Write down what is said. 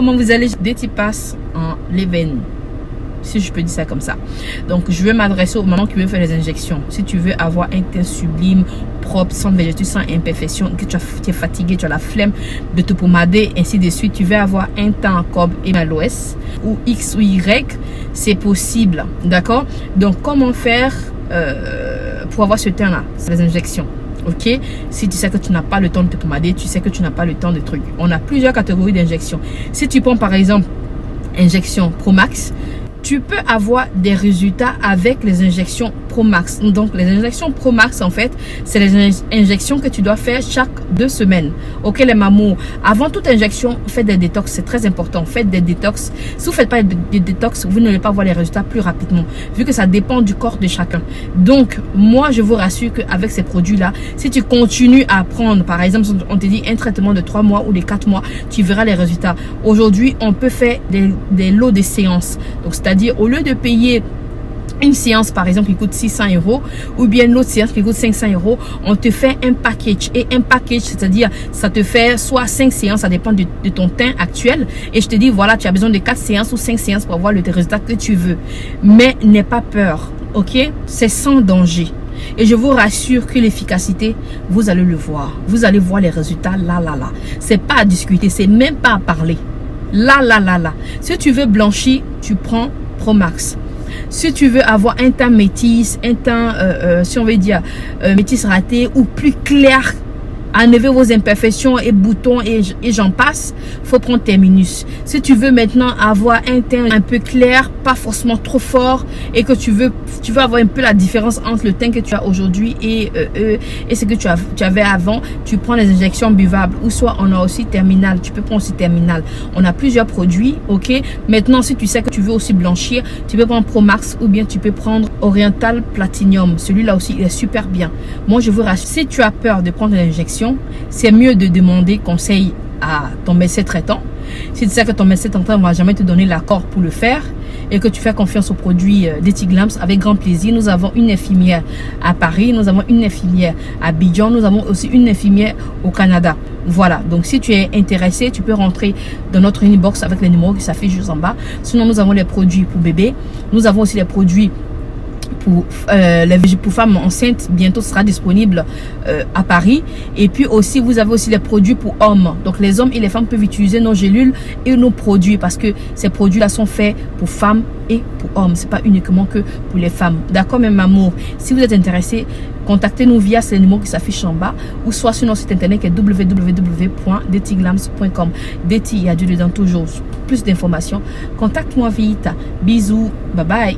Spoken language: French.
comment vous allez? Détipasse en Leven, si je peux dire ça comme ça. Donc je veux m'adresser aux mamans qui veulent faire les injections. Si tu veux avoir un teint sublime, propre, sans vergeture, sans imperfection, que tu es fatigué, tu as la flemme de te pomader, ainsi de suite, tu veux avoir un teint comme Emaloès ou X ou Y, c'est possible, d'accord? Donc comment faire pour avoir ce teint là? C'est les injections. Ok, si tu sais que tu n'as pas le temps de te pomader, tu sais que tu n'as pas le temps de trucs. On a plusieurs catégories d'injections. Si tu prends par exemple injection Promax, tu peux avoir des résultats avec les injections Promax. Donc les injections Promax, en fait, c'est les injections que tu dois faire chaque 2 semaines. Ok les mamours, avant toute injection, faites des détox, c'est très important. Faites des détox. Si vous ne faites pas des détox, vous n'allez pas voir les résultats plus rapidement, vu que ça dépend du corps de chacun. Donc moi je vous rassure qu'avec ces produits là, si tu continues à prendre, par exemple, on te dit un traitement de 3 mois ou de 4 mois, tu verras les résultats. Aujourd'hui on peut faire des lots de séances. Donc c'est-à-dire au lieu de payer une séance par exemple qui coûte 600 € ou bien une autre séance qui coûte 500 €, on te fait un package. Et un package, c'est-à-dire ça te fait soit 5 séances, ça dépend de ton teint actuel, et je te dis voilà, tu as besoin de 4 séances ou 5 séances pour avoir le résultat que tu veux. Mais n'aie pas peur, ok? C'est sans danger. Et je vous rassure que l'efficacité, vous allez le voir. Vous allez voir les résultats là. C'est pas à discuter, c'est même pas à parler. Là. Si tu veux blanchir, tu prends Promax. Si tu veux avoir un teint métis, un teint, si on veut dire métis raté ou plus clair, enlever vos imperfections et boutons et j'en passe, faut prendre Terminus. Si tu veux maintenant avoir un teint un peu clair, pas forcément trop fort, et que tu veux avoir un peu la différence entre le teint que tu as aujourd'hui et ce que tu avais avant, tu prends les injections buvables, ou soit on a aussi Terminal, tu peux prendre aussi Terminal. On a plusieurs produits, ok? Maintenant, si tu sais que tu veux aussi blanchir, tu peux prendre Promax ou bien tu peux prendre Oriental Platinum. Celui-là aussi, il est super bien. Moi, je vous rassure, si tu as peur de prendre l'injection, c'est mieux de demander conseil à ton médecin traitant. Si tu sais que ton médecin traitant ne va jamais te donner l'accord pour le faire et que tu fais confiance aux produits d'Etiglamps, avec grand plaisir. Nous avons une infirmière à Paris, nous avons une infirmière à Abidjan, nous avons aussi une infirmière au Canada. Voilà, donc si tu es intéressé, tu peux rentrer dans notre inbox avec les numéros qui s'affichent juste en bas. Sinon, nous avons les produits pour bébés, nous avons aussi les produits pour femmes enceintes. Bientôt sera disponible à Paris. Et puis aussi vous avez aussi les produits pour hommes. Donc les hommes et les femmes peuvent utiliser nos gélules et nos produits, parce que ces produits là sont faits pour femmes et pour hommes, c'est pas uniquement que pour les femmes, d'accord mes amours? Si vous êtes intéressés, contactez-nous via ces numéros qui s'affichent en bas, ou soit sur notre site internet qui est www.detiglamps.com. Deti, il y a du dedans toujours. Plus d'informations, contacte-moi vite. Bisous, bye bye.